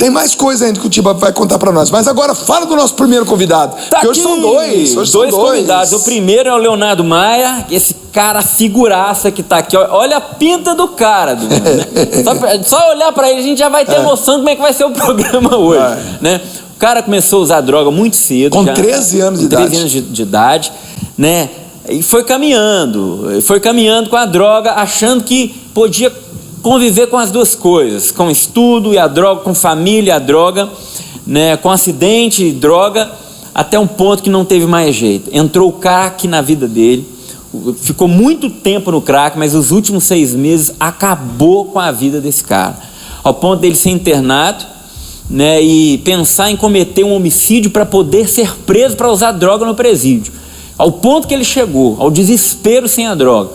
Tem mais coisa ainda que o Tiba vai contar pra nós. Mas agora fala do nosso primeiro convidado. Tá que hoje aqui, são dois. Hoje dois são dois convidados. O primeiro é o Leonardo Maia, esse cara figuraça que tá aqui. Olha a pinta do cara, né? Só olhar pra ele a gente já vai ter noção de como é que vai ser o programa hoje, né? O cara começou a usar droga muito cedo. Com 13 anos de idade. 13 anos de idade, né? E foi caminhando com a droga, achando que podia conviver com as duas coisas, com estudo e a droga, com família e a droga, né? Com acidente e droga, até um ponto que não teve mais jeito. Entrou o crack na vida dele, ficou muito tempo no crack, mas os últimos 6 meses acabou com a vida desse cara, ao ponto dele ser internado, né? E pensar em cometer um homicídio para poder ser preso para usar droga no presídio, ao ponto que ele chegou, ao desespero sem a droga.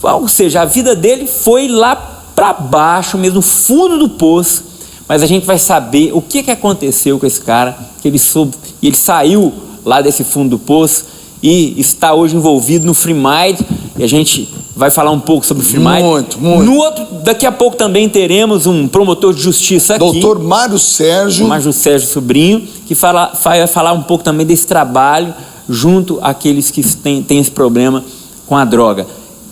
Ou seja, a vida dele foi lá para baixo, mesmo no fundo do poço, mas a gente vai saber o que aconteceu com esse cara, que ele soube, e ele saiu lá desse fundo do poço e está hoje envolvido no Free Mind, e a gente vai falar um pouco sobre o Free Mind. Muito. Daqui a pouco também teremos um promotor de justiça aqui, Doutor Mário Sérgio Sobrinho, que vai falar um pouco também desse trabalho junto àqueles que têm esse problema com a droga.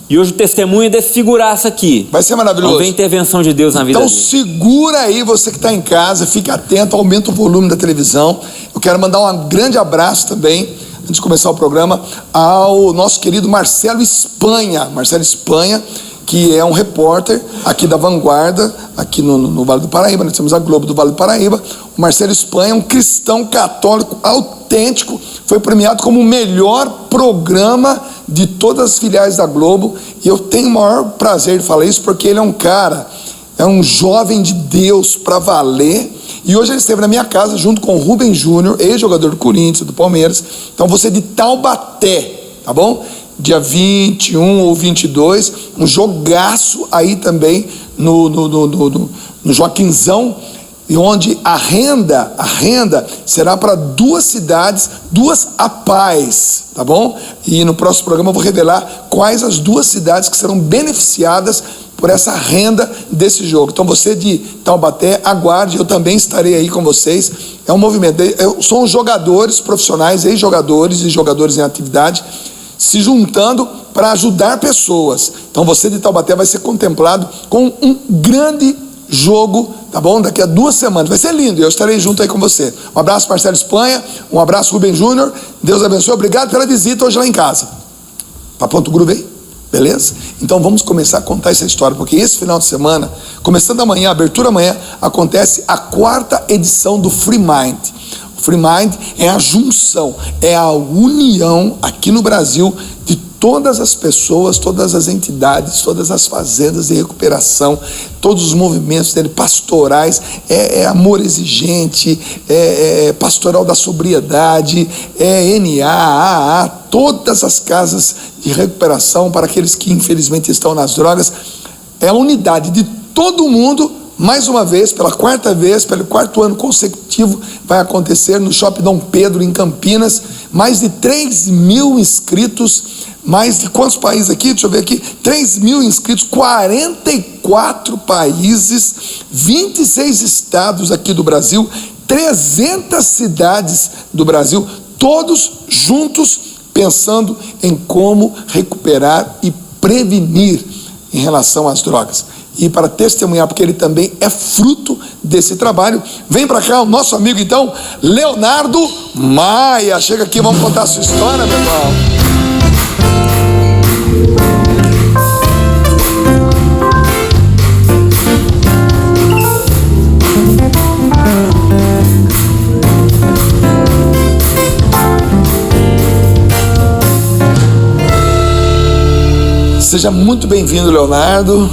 E hoje o testemunho é desse figuraça aqui. Vai ser maravilhoso. Vamos ver a intervenção de Deus na vida dele. Então segura aí, você que está em casa, fica atento, aumenta o volume da televisão. Eu quero mandar um grande abraço também, antes de começar o programa, ao nosso querido Marcelo Espanha. Marcelo Espanha, que é um repórter aqui da Vanguarda, aqui no Vale do Paraíba. Nós temos a Globo do Vale do Paraíba. O Marcelo Espanha é um cristão católico autêntico, foi premiado como o melhor programa de todas as filiais da Globo, e eu tenho o maior prazer de falar isso, porque ele é um cara, é um jovem de Deus para valer, e hoje ele esteve na minha casa junto com o Rubem Júnior, ex-jogador do Corinthians, do Palmeiras. Então você de Taubaté, tá bom? Dia 21 ou 22, um jogaço aí também no Joaquinzão, e onde a renda será para 2 cidades, 2 APAES, tá bom? E no próximo programa eu vou revelar quais as 2 cidades que serão beneficiadas por essa renda desse jogo. Então você de Taubaté, aguarde, eu também estarei aí com vocês. É um movimento, são jogadores profissionais, ex-jogadores e jogadores em atividade, se juntando para ajudar pessoas. Então você de Taubaté vai ser contemplado com um grande jogo, tá bom? Daqui a 2 semanas, vai ser lindo, eu estarei junto aí com você. Um abraço Marcelo Espanha, um abraço Rubem Júnior, Deus abençoe, obrigado pela visita hoje lá em casa. Tá pronto o groove aí? Beleza? Então vamos começar a contar essa história, porque esse final de semana, começando amanhã, abertura amanhã, acontece a 4ª edição do Free Mind. O Free Mind é a junção, é a união aqui no Brasil de todas as pessoas, todas as entidades, todas as fazendas de recuperação, todos os movimentos dele, pastorais, é amor exigente, é pastoral da sobriedade, é NA, AA, todas as casas de recuperação para aqueles que infelizmente estão nas drogas. É a unidade de todo mundo. Mais uma vez, pela 4ª vez, pelo 4º ano consecutivo, vai acontecer no Shopping Dom Pedro, em Campinas. Mais de 3.000 inscritos, mais de quantos países aqui? Deixa eu ver aqui, 3.000 inscritos, 44 países, 26 estados aqui do Brasil, 300 cidades do Brasil, todos juntos pensando em como recuperar e prevenir em relação às drogas. E para testemunhar, porque ele também é fruto desse trabalho, vem para cá o nosso amigo então, Leonardo Maia. Chega aqui, vamos contar a sua história, meu irmão. Seja muito bem-vindo, Leonardo.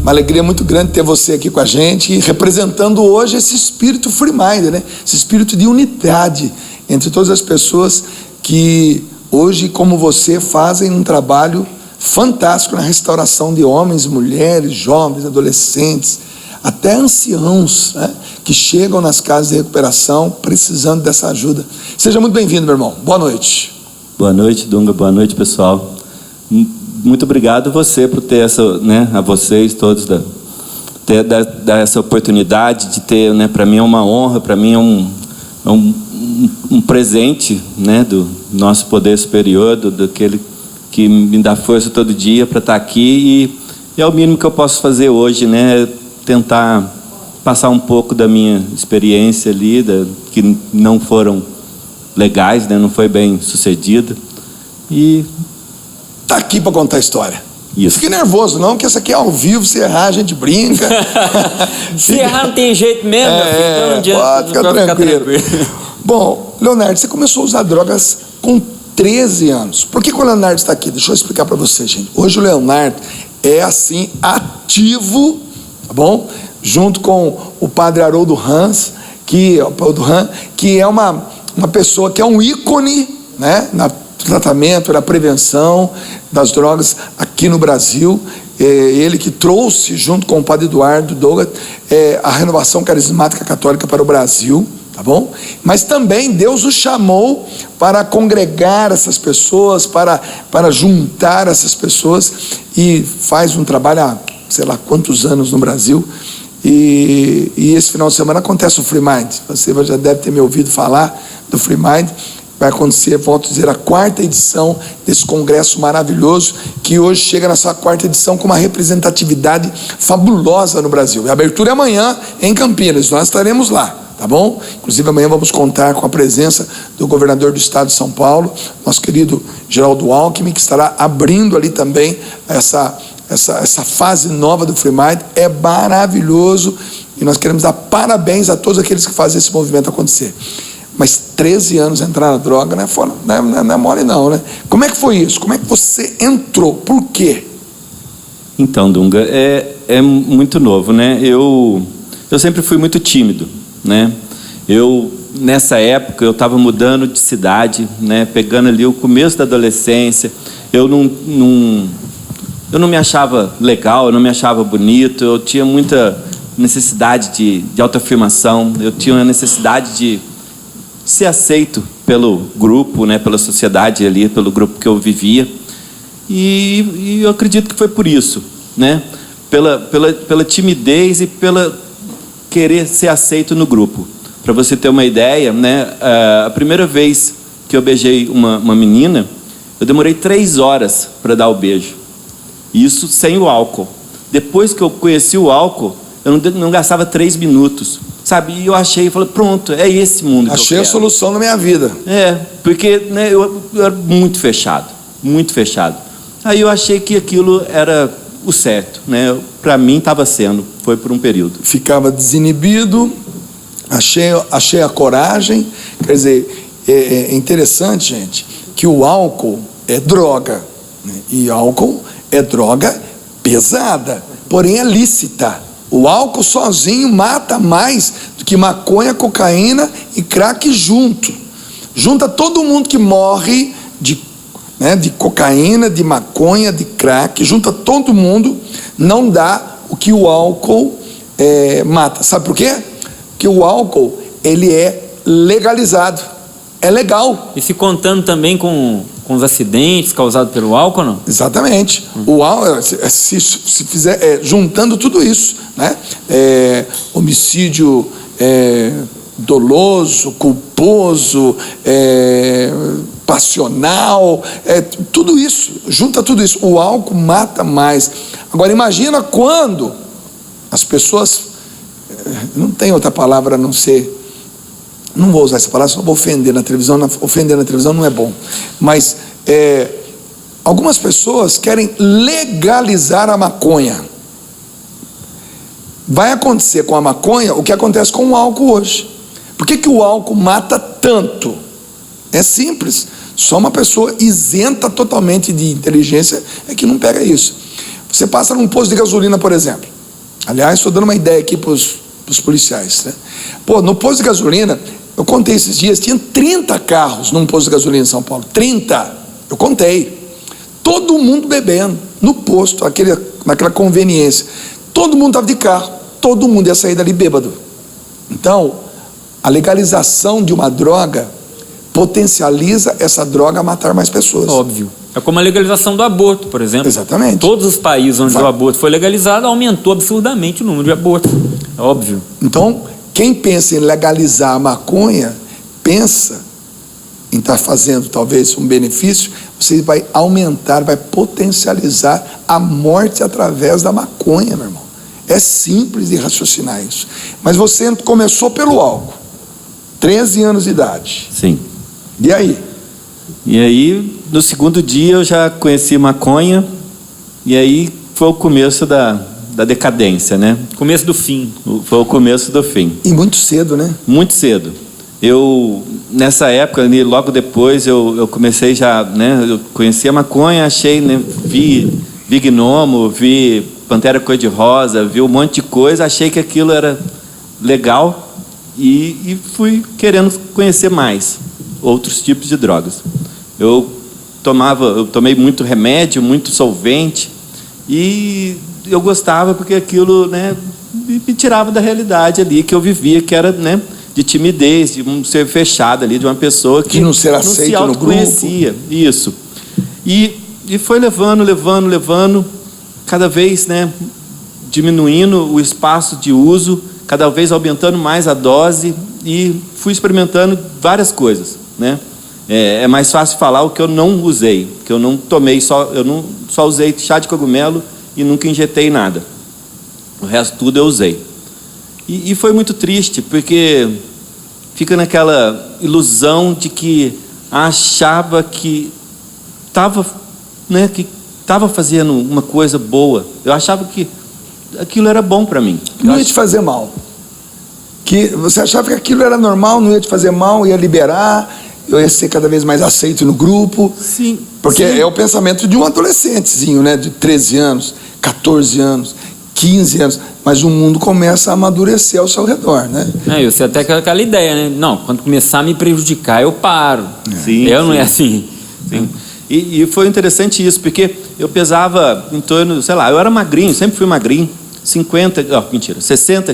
Uma alegria muito grande ter você aqui com a gente, representando hoje esse espírito Free Mind, né? Esse espírito de unidade entre todas as pessoas que hoje, como você, fazem um trabalho fantástico na restauração de homens, mulheres, jovens, adolescentes, até anciãos, né? Que chegam nas casas de recuperação precisando dessa ajuda. Seja muito bem-vindo, meu irmão. Boa noite. Boa noite, Dunga. Boa noite, pessoal. Muito obrigado você por ter essa, né, a vocês todos dar essa oportunidade de ter, né, para mim é uma honra, para mim é um presente, né, do nosso poder superior, daquele que me dá força todo dia para estar aqui, e é o mínimo que eu posso fazer hoje, né, tentar passar um pouco da minha experiência ali, que não foram legais, né, não foi bem sucedida, e tá aqui para contar a história. Isso. Fique nervoso não, que essa aqui é ao vivo, se errar a gente brinca. Se errar não tem jeito mesmo, então não adianta, pode ficar tranquilo. Bom, Leonardo, você começou a usar drogas com 13 anos. Por que o Leonardo está aqui? Deixa eu explicar para você, gente. Hoje o Leonardo é assim, ativo, tá bom? Junto com o padre Haroldo Hans, que é uma pessoa que é um ícone, né, na tratamento, na prevenção das drogas aqui no Brasil. Ele que trouxe, junto com o padre Eduardo Douglas, a renovação carismática católica para o Brasil, tá bom? Mas também Deus o chamou para congregar essas pessoas, para juntar essas pessoas, e faz um trabalho há sei lá quantos anos no Brasil. E esse final de semana acontece o Free Mind. Você já deve ter me ouvido falar do Free Mind. Vai acontecer, volto a dizer, a 4ª edição desse congresso maravilhoso, que hoje chega na sua 4ª edição com uma representatividade fabulosa no Brasil. A abertura é amanhã em Campinas, nós estaremos lá, tá bom? Inclusive amanhã vamos contar com a presença do governador do estado de São Paulo, nosso querido Geraldo Alckmin, que estará abrindo ali também essa fase nova do Free Mind. É maravilhoso e nós queremos dar parabéns a todos aqueles que fazem esse movimento acontecer. Mas 13 anos entrar na droga não é mole não, né? Como é que foi isso? Como é que você entrou? Por quê? Então, Dunga, é muito novo, né? Eu sempre fui muito tímido, né? Nessa época, eu estava mudando de cidade, né? Pegando ali o começo da adolescência. Eu não me achava legal, eu não me achava bonito, eu tinha muita necessidade de autoafirmação, eu tinha uma necessidade de ser aceito pelo grupo, né, pela sociedade ali, pelo grupo que eu vivia, e eu acredito que foi por isso, né, pela timidez e pela querer ser aceito no grupo. Para você ter uma ideia, né, a primeira vez que eu beijei uma menina, eu demorei 3 horas para dar o beijo, isso sem o álcool. Depois que eu conheci o álcool, eu não gastava 3 minutos. Sabe, e eu falei, pronto, é esse mundo que eu quero. Achei a solução na minha vida. Porque, né, eu era muito fechado. Aí eu achei que aquilo era o certo, né? Para mim estava sendo, foi por um período. Ficava desinibido, achei a coragem. Quer dizer, é interessante, gente, que o álcool é droga, né? E álcool é droga pesada, porém é lícita. O álcool sozinho mata mais do que maconha, cocaína e crack junto. Junta todo mundo que morre de cocaína, de maconha, de crack, junta todo mundo, não dá o que o álcool mata. Sabe por quê? Porque o álcool, ele é legalizado, é legal. E se contando também com os acidentes causados pelo álcool, não? Exatamente. O álcool, se fizer, juntando tudo isso, né? Homicídio doloso, culposo, passional, tudo isso, junta tudo isso. O álcool mata mais. Agora imagina quando as pessoas, não tem outra palavra a não ser, não vou usar essa palavra, só vou ofender na televisão. Ofender na televisão não é bom. Mas algumas pessoas querem legalizar a maconha. Vai acontecer com a maconha o que acontece com o álcool hoje. Por que o álcool mata tanto? É simples. Só uma pessoa isenta totalmente de inteligência é que não pega isso. Você passa num posto de gasolina, por exemplo. Aliás, estou dando uma ideia aqui para os policiais, né? No posto de gasolina, eu contei esses dias, tinha 30 carros num posto de gasolina em São Paulo. 30, eu contei. Todo mundo bebendo no posto, naquela conveniência. Todo mundo estava de carro, todo mundo ia sair dali bêbado. Então, a legalização de uma droga potencializa essa droga a matar mais pessoas. Óbvio. É como a legalização do aborto, por exemplo. Exatamente. Todos os países onde o aborto foi legalizado, aumentou absurdamente o número de abortos. É óbvio. Então, quem pensa em legalizar a maconha, pensa em estar fazendo talvez um benefício, você vai aumentar, vai potencializar a morte através da maconha, meu irmão. É simples de raciocinar isso. Mas você começou pelo álcool, 13 anos de idade. Sim. E aí? E aí, no segundo dia, eu já conheci maconha, e aí foi o começo da decadência, né? Começo do fim. Foi o começo do fim. E muito cedo, né? Muito cedo. Nessa época, logo depois, eu comecei já, né? Eu conheci a maconha, achei, né? Vi gnomo, vi pantera cor-de-rosa, vi um monte de coisa, achei que aquilo era legal e fui querendo conhecer mais outros tipos de drogas. Eu tomei muito remédio, muito solvente, e eu gostava porque aquilo, né, me tirava da realidade ali que eu vivia, que era, né, de timidez, de um ser fechado ali, de uma pessoa que não ser aceito se autoconhecia. No grupo. Isso. E foi levando, cada vez, né, diminuindo o espaço de uso, cada vez aumentando mais a dose, e fui experimentando várias coisas, né? É mais fácil falar o que eu não usei, que eu não tomei, eu só usei chá de cogumelo e nunca injetei nada. O resto tudo eu usei. E foi muito triste, porque fica naquela ilusão de que achava que estava, né, que estava fazendo uma coisa boa. Eu achava que aquilo era bom para mim. Não ia te fazer mal. Que você achava que aquilo era normal, não ia te fazer mal, ia liberar, eu ia ser cada vez mais aceito no grupo. Sim. Porque sim. é o pensamento de um adolescentezinho, né? De 13 anos, 14 anos, 15 anos. Mas o mundo começa a amadurecer ao seu redor, né? E você até aquela ideia, né? Não, quando começar a me prejudicar, eu paro. Sim, não é assim. Sim. E foi interessante isso, porque eu pesava em torno, sei lá, eu era magrinho, sempre fui magrinho, 60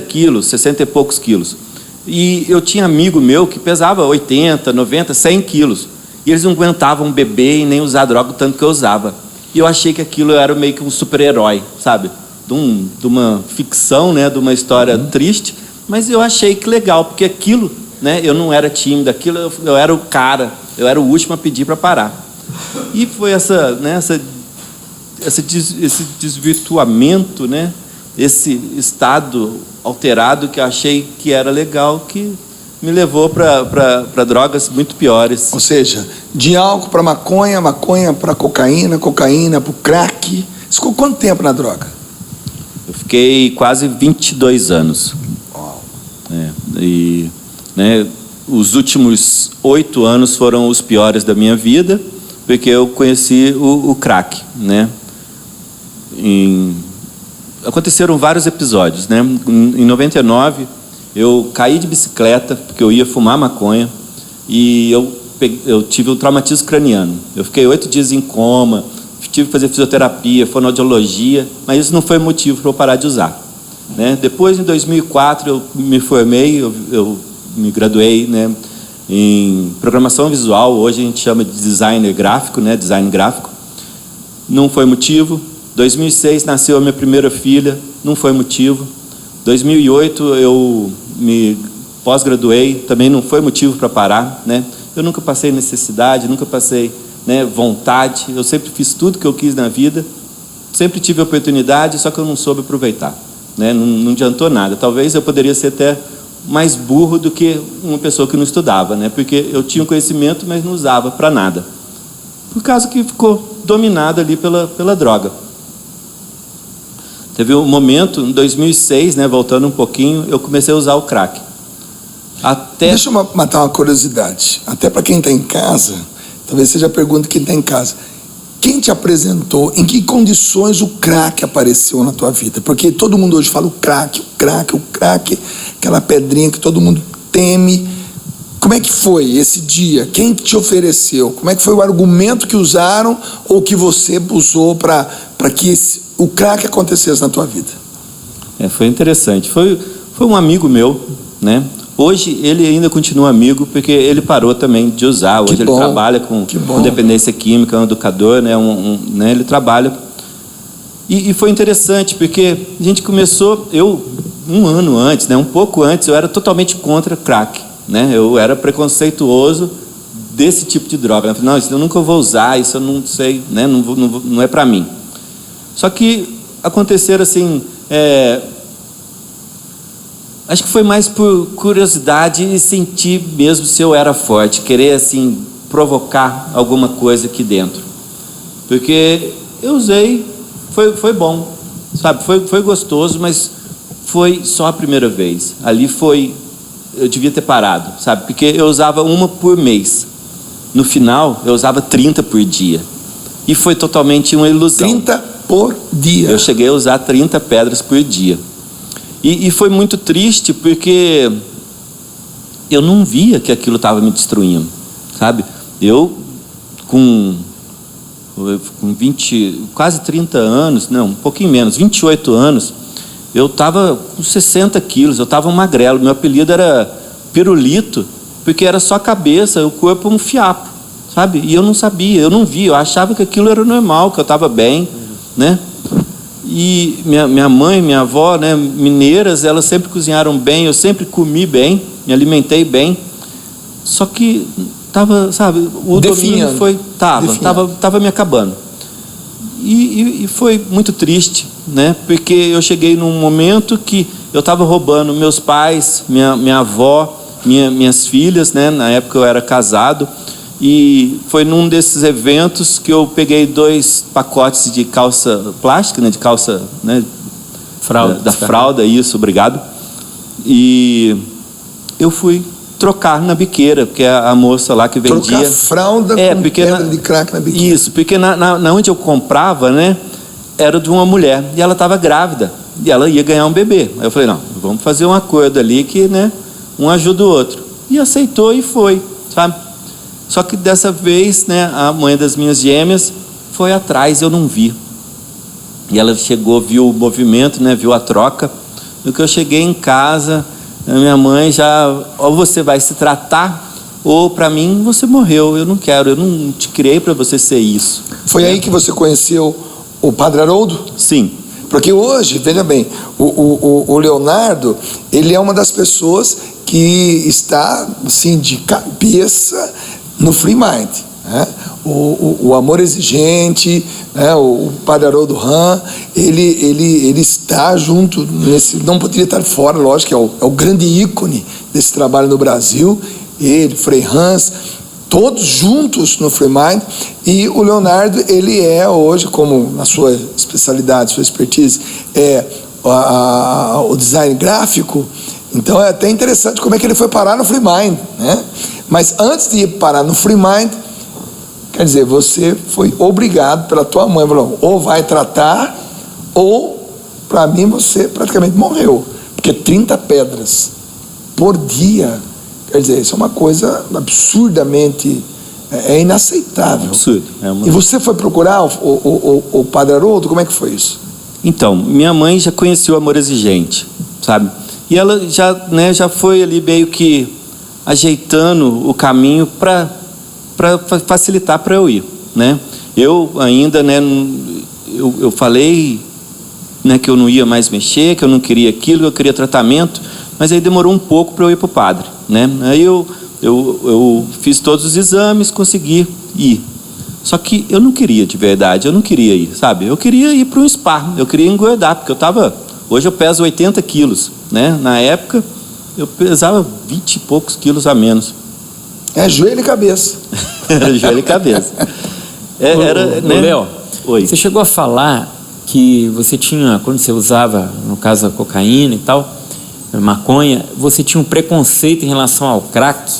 quilos, 60 e poucos quilos. E eu tinha amigo meu que pesava 80, 90, 100 quilos. E eles não aguentavam beber e nem usar droga o tanto que eu usava. E eu achei que aquilo era meio que um super-herói, sabe? De uma ficção, né? De uma história triste. Mas eu achei que legal, porque aquilo, né? Eu não era tímido, aquilo eu era o cara, eu era o último a pedir para parar. E foi esse desvirtuamento, né? Esse estado alterado que eu achei que era legal, que me levou para drogas muito piores. Ou seja, de álcool para maconha, maconha para cocaína, cocaína para o crack. Você ficou quanto tempo na droga? Eu fiquei quase 22 anos. Uau. E, né, os últimos 8 anos foram os piores da minha vida, porque eu conheci o crack, né? Aconteceram vários episódios, né? Em 99, eu caí de bicicleta, porque eu ia fumar maconha, e eu tive um traumatismo craniano. Eu fiquei 8 dias em coma, tive que fazer fisioterapia, fonoaudiologia, mas isso não foi motivo para eu parar de usar, né? Depois, em 2004, eu me formei, eu me graduei, né, em programação visual, hoje a gente chama de designer gráfico, né? Design gráfico. Não foi motivo. 2006 nasceu a minha primeira filha, não foi motivo. 2008 eu me pós-graduei, também não foi motivo para parar, né? Eu nunca passei necessidade, nunca passei, né, vontade. Eu sempre fiz tudo que eu quis na vida, sempre tive oportunidade, só que eu não soube aproveitar, né? Não adiantou nada. Talvez eu poderia ser até mais burro do que uma pessoa que não estudava, né? Porque eu tinha conhecimento, mas não usava para nada, por causa que ficou dominado ali pela droga. Teve um momento, em 2006, né, voltando um pouquinho, eu comecei a usar o crack. Deixa eu matar uma curiosidade. Até para quem está em casa, talvez seja a pergunta quem está em casa. Quem te apresentou, em que condições o crack apareceu na tua vida? Porque todo mundo hoje fala o crack, aquela pedrinha que todo mundo teme. Como é que foi esse dia? Quem te ofereceu? Como é que foi o argumento que usaram ou que você usou para que o crack acontecesse na tua vida? Foi interessante. Foi um amigo meu, né? Hoje ele ainda continua amigo, porque ele parou também de usar. Hoje ele trabalha com dependência química, é um educador, né? Né? Ele trabalha. E foi interessante, porque a gente começou, um ano antes, né? Um pouco antes, eu era totalmente contra crack, né? Eu era preconceituoso desse tipo de droga. Eu falei, não, isso eu nunca vou usar, isso eu não sei, né? Não é para mim. Só que aconteceram assim, acho que foi mais por curiosidade e sentir mesmo se eu era forte, querer assim provocar alguma coisa aqui dentro, porque eu usei, foi bom, sabe, foi gostoso, mas foi só a primeira vez. Ali eu devia ter parado, sabe, porque eu usava uma por mês. No final eu usava 30 por dia e foi totalmente uma ilusão. 30 por dia. Eu cheguei a usar 30 pedras por dia. E foi muito triste, porque eu não via que aquilo estava me destruindo, sabe? Eu, com 20, quase 30 anos, não, um pouquinho menos, 28 anos, eu estava com 60 quilos, eu estava magrelo. Meu apelido era pirulito, porque era só a cabeça, o corpo um fiapo, sabe? E eu não sabia, eu não via, eu achava que aquilo era normal, que eu estava bem, né? E minha mãe, minha avó, né, mineiras, elas sempre cozinharam bem, eu sempre comi bem, me alimentei bem. Só que tava, sabe, o domínio tava me acabando. E foi muito triste, né? Porque eu cheguei num momento que eu estava roubando meus pais, minha avó, minhas filhas, né? Na época eu era casado. E foi num desses eventos que eu peguei 2 pacotes de calça plástica, né, de calça, né, fralda, da fralda, isso, obrigado. E eu fui trocar na biqueira, porque a moça lá que vendia... Trocar fralda com pedra de crack na biqueira. Isso, porque na onde eu comprava, né, era de uma mulher, e ela estava grávida, e ela ia ganhar um bebê. Aí eu falei, não, vamos fazer um acordo ali que, né, um ajuda o outro. E aceitou e foi, sabe? Só que dessa vez, né, a mãe das minhas gêmeas foi atrás, eu não vi. E ela chegou, viu o movimento, né, viu a troca. No que eu cheguei em casa, a minha mãe já, ou você vai se tratar, ou para mim você morreu, eu não quero, eu não te criei para você ser isso. Foi aí que você conheceu o Padre Haroldo? Sim. Porque hoje, veja bem, o Leonardo, ele é uma das pessoas que está, assim, de cabeça no Free Mind, né? O Amor Exigente, né? O Padre Haroldo Ram, ele está junto nesse, não poderia estar fora, lógico, que é o grande ícone desse trabalho no Brasil. Ele, Frei Hans, todos juntos no Free Mind. E o Leonardo, ele é hoje, como na sua especialidade, sua expertise, o design gráfico. Então é até interessante como é que ele foi parar no Free Mind, né? Mas antes de ir parar no Free Mind, quer dizer, você foi obrigado pela tua mãe, falou, ou vai tratar, ou, para mim, você praticamente morreu. Porque 30 pedras por dia, quer dizer, isso é uma coisa absurdamente, inaceitável. Absurdo. E você foi procurar o Padre Haroldo, como é que foi isso? Então, minha mãe já conhecia o Amor Exigente, sabe? E ela já foi ali meio que ajeitando o caminho para facilitar para eu ir, né? Eu ainda, né, eu falei, né, que eu não ia mais mexer, que eu não queria aquilo, que eu queria tratamento, mas aí demorou um pouco para eu ir para o padre, né? Aí eu fiz todos os exames, consegui ir. Só que eu não queria de verdade, eu não queria ir, sabe? Eu queria ir para um spa, eu queria engordar, porque hoje eu peso 80 quilos, né? Na época eu pesava 20 e poucos quilos a menos. É joelho e cabeça. Era joelho e cabeça. Né? Léo, oi. Você chegou a falar que você tinha, quando você usava, no caso, a cocaína e tal, maconha, você tinha um preconceito em relação ao crack.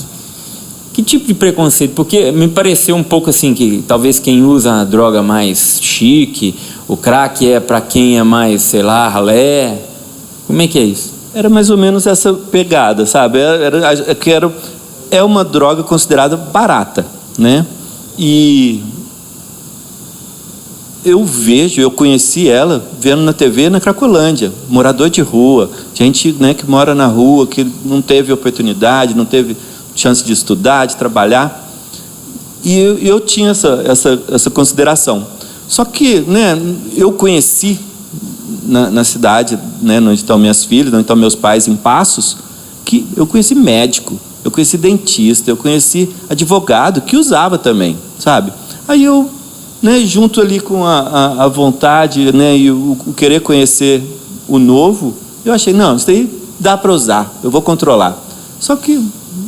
Que tipo de preconceito? Porque me pareceu um pouco assim, que talvez quem usa a droga mais chique, o crack é para quem é mais, sei lá, ralé. Como é que é isso? Era mais ou menos essa pegada, sabe? É uma droga considerada barata, né? E eu conheci ela vendo na TV na Cracolândia, morador de rua, gente, né, que mora na rua, que não teve oportunidade, não teve chance de estudar, de trabalhar, e eu tinha essa consideração. Só que, né, eu conheci na cidade, né, onde estão minhas filhas, onde estão meus pais, em Passos, que eu conheci médico, eu conheci dentista, eu conheci advogado que usava também, sabe? Aí eu, né, junto ali com a vontade, né, e o querer conhecer o novo, eu achei, não, isso aí dá para usar, eu vou controlar. Só que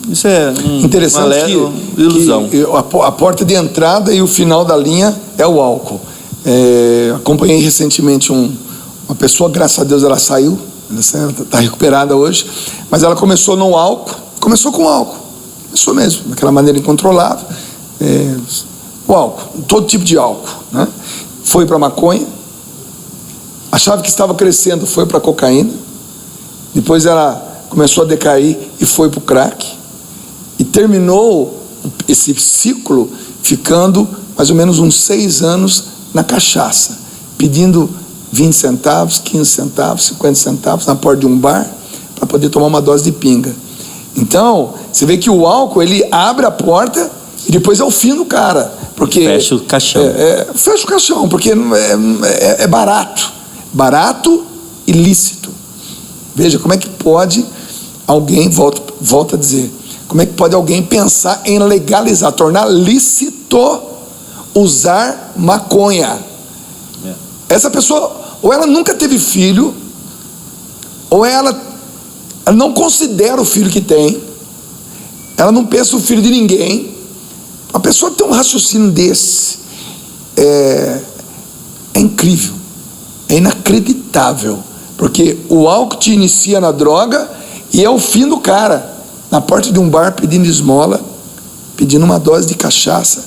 isso é interessante, uma ilusão. Que a porta de entrada e o final da linha é o álcool. Acompanhei recentemente uma pessoa, graças a Deus ela saiu, ela está recuperada hoje, mas ela começou no álcool, começou com álcool, começou mesmo, daquela maneira incontrolável. O álcool, todo tipo de álcool, né? Foi para maconha, achava que estava crescendo, foi para cocaína, depois ela começou a decair e foi para o crack, e terminou esse ciclo ficando mais ou menos uns 6 anos na cachaça, pedindo 20 centavos, 15 centavos, 50 centavos na porta de um bar para poder tomar uma dose de pinga. Então, você vê que o álcool, ele abre a porta e depois é o fim do cara. Porque fecha o caixão. Fecha o caixão, porque é barato. Barato e lícito. Veja, como é que pode alguém, volta a dizer, como é que pode alguém pensar em legalizar, tornar lícito usar maconha? Essa pessoa, ou ela nunca teve filho, ou ela não considera o filho que tem, ela não pensa o filho de ninguém. Uma pessoa que tem um raciocínio desse é incrível, é inacreditável, porque o álcool te inicia na droga e é o fim do cara, na porta de um bar pedindo esmola, pedindo uma dose de cachaça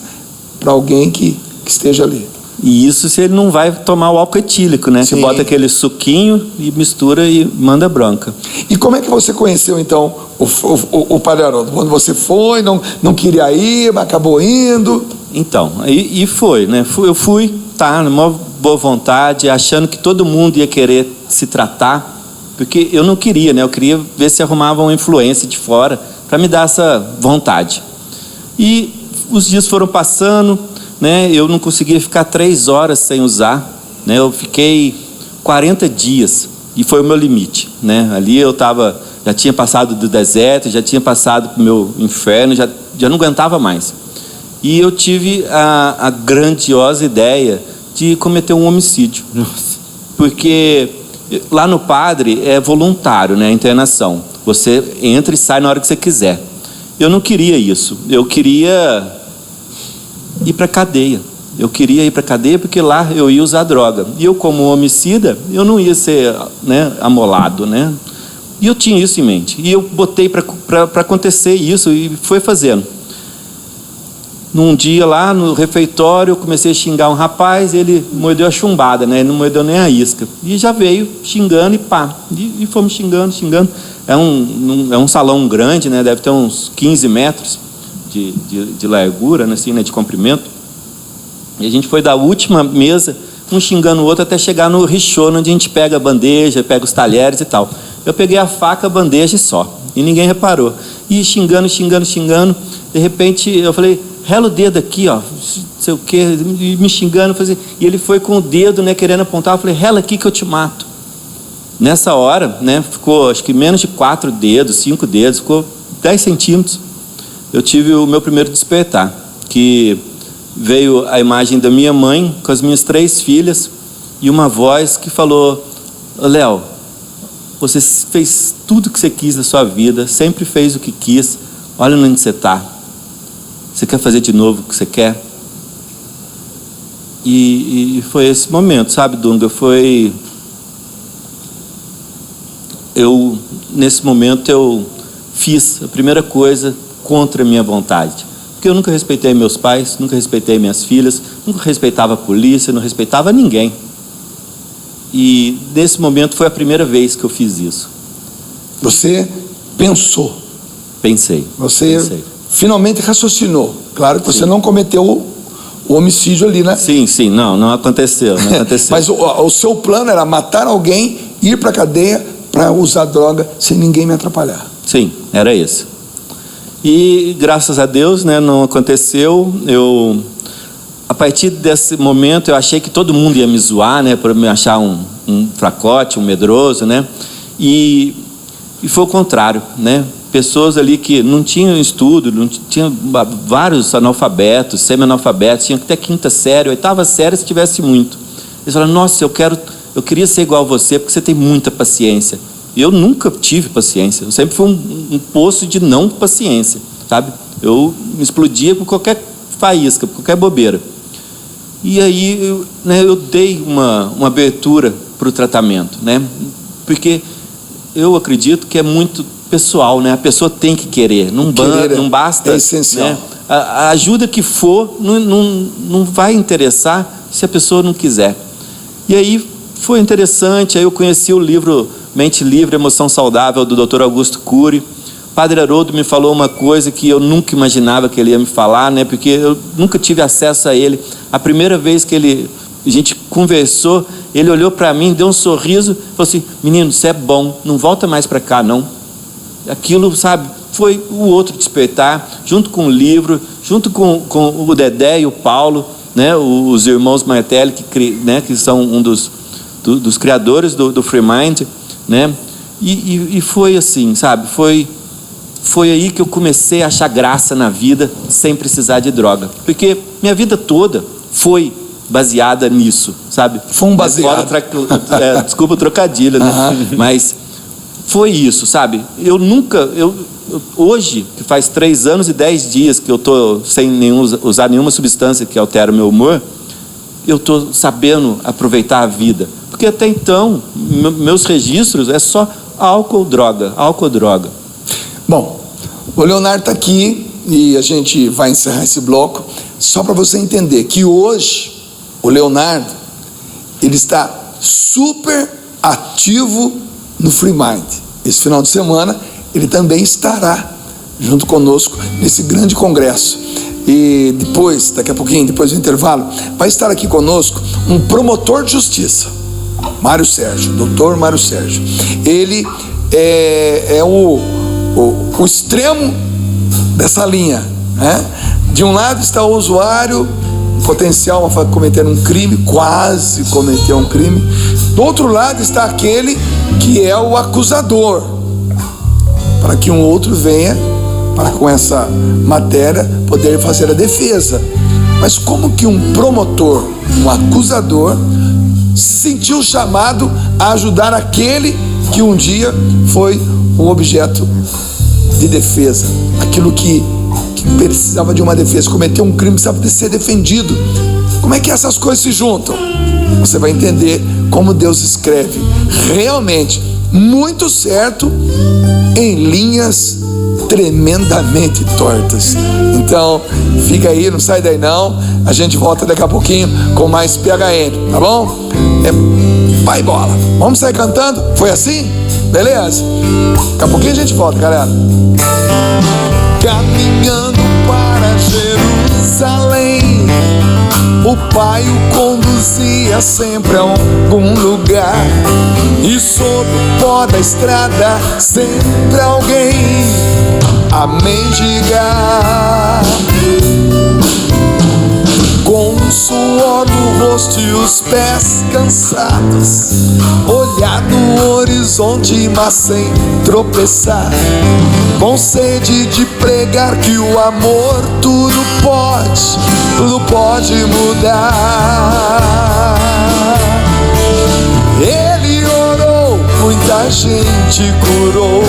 para alguém que esteja ali. E isso se ele não vai tomar o álcool etílico, né? Você bota aquele suquinho e mistura e manda bronca. E como é que você conheceu, então, o Padre Haroldo? Quando você foi, não queria ir, mas acabou indo? Então, e foi, né? Eu fui, na maior boa vontade, achando que todo mundo ia querer se tratar, porque eu não queria, né? Eu queria ver se arrumava uma influência de fora para me dar essa vontade. E os dias foram passando, né? Eu não conseguia ficar 3 horas sem usar, né? Eu fiquei 40 dias e foi o meu limite, né? Ali eu já tinha passado do deserto, já tinha passado para o meu inferno, já não aguentava mais. E eu tive a grandiosa ideia de cometer um homicídio. Nossa. Porque lá no Padre é voluntário, né? A internação. Você entra e sai na hora que você quiser. Eu não queria isso. Eu queria ir para cadeia. Eu queria ir para cadeia porque lá eu ia usar droga. E eu, como homicida, eu não ia ser, né, amolado, né? E eu tinha isso em mente. E eu botei para acontecer isso e foi fazendo. Num dia lá no refeitório, eu comecei a xingar um rapaz, ele mordeu a chumbada, né? Ele não mordeu nem a isca. E já veio xingando e pá. E fomos xingando. É um salão grande, né? Deve ter uns 15 metros de largura, né? Assim, né? De comprimento. E a gente foi da última mesa, um xingando o outro, até chegar no richô, onde a gente pega a bandeja, pega os talheres e tal. Eu peguei a faca, a bandeja e só. E ninguém reparou. E xingando. De repente, eu falei, rela o dedo aqui, ó, não sei o quê, e me xingando. E ele foi com o dedo, né, querendo apontar. Eu falei, rela aqui que eu te mato. Nessa hora, né, ficou acho que menos de 4 dedos, 5 dedos, ficou 10 centímetros. Eu tive o meu primeiro despertar, que veio a imagem da minha mãe com as minhas 3 filhas e uma voz que falou, Léo, você fez tudo o que você quis na sua vida, sempre fez o que quis, olha onde você está. Você quer fazer de novo o que você quer? E foi esse momento, sabe, Dunga? Nesse momento eu fiz a primeira coisa contra a minha vontade. Porque eu nunca respeitei meus pais, nunca respeitei minhas filhas, nunca respeitava a polícia, não respeitava ninguém. E nesse momento foi a primeira vez que eu fiz isso. Você pensou? Pensei. Você finalmente raciocinou. Claro que você não cometeu o homicídio ali, né? Sim, não aconteceu, não aconteceu. Mas o seu plano era matar alguém, ir para a cadeia para usar droga sem ninguém me atrapalhar. Sim, era isso. E graças a Deus, né, não aconteceu. A partir desse momento, eu achei que todo mundo ia me zoar, né, por me achar um fracote, um medroso, né? E foi o contrário, né? Pessoas ali que não tinham estudo, não tinham vários analfabetos, semi-analfabetos, tinham até 5ª série, 8ª série se tivesse muito. Eles falaram: nossa, eu queria ser igual a você, porque você tem muita paciência. E eu nunca tive paciência, eu sempre fui um poço de não paciência, sabe? Eu me explodia com qualquer faísca, com qualquer bobeira. E aí eu dei uma abertura para o tratamento, né? Porque eu acredito que é muito pessoal, né? A pessoa tem que querer, não basta. É essencial. Né? A ajuda que for não vai interessar se a pessoa não quiser. E aí foi interessante, aí eu conheci o livro Mente Livre, Emoção Saudável, do Dr. Augusto Cury. O Padre Haroldo me falou uma coisa que eu nunca imaginava que ele ia me falar, né? Porque eu nunca tive acesso a ele. A primeira vez que a gente conversou, ele olhou para mim, deu um sorriso, falou assim: menino, você é bom, não volta mais para cá, não. Aquilo, sabe, foi o outro despertar, junto com o livro, junto com o Dedé e o Paulo, né? Os irmãos Martelli, que são um dos criadores do Free Mind, né? E foi assim, sabe, foi aí que eu comecei a achar graça na vida sem precisar de droga, porque minha vida toda foi baseada nisso, sabe? Foi um baseado. Desculpa o trocadilho, né? Mas foi isso, sabe? Hoje, que faz 3 anos e 10 dias que eu estou sem usar nenhuma substância que altera o meu humor, eu estou sabendo aproveitar a vida. Porque até então, meus registros é só álcool, droga. Bom, o Leonardo está aqui e a gente vai encerrar esse bloco só para você entender que hoje o Leonardo, ele está super ativo no Free Mind. Esse final de semana ele também estará junto conosco nesse grande congresso. E daqui a pouquinho, depois do intervalo, vai estar aqui conosco um promotor de justiça, Mário Sérgio, doutor Mário Sérgio. Ele é o extremo dessa linha, né? De um lado está o usuário potencial a cometer um crime, quase cometer um crime. Do outro lado está aquele que é o acusador, para que um outro venha para, com essa matéria, poder fazer a defesa. Mas como que um promotor, um acusador, se sentiu chamado a ajudar aquele que um dia foi um objeto de defesa, aquilo que precisava de uma defesa, cometeu um crime, precisava de ser defendido? Como é que essas coisas se juntam? Você vai entender como Deus escreve realmente muito certo em linhas tremendamente tortas. Então fica aí, não sai daí não. A gente volta daqui a pouquinho com mais PHN, tá bom? Pai bola, vamos sair cantando? Foi assim? Beleza? Daqui a pouquinho a gente volta, galera. Caminhando para Jerusalém, o pai o conduzia sempre a algum lugar, e sob o pó da estrada sempre alguém a mendigar. Com o suor no rosto e os pés cansados, olhar no horizonte mas sem tropeçar, com sede de pregar que o amor tudo pode mudar. Ele orou, muita gente curou,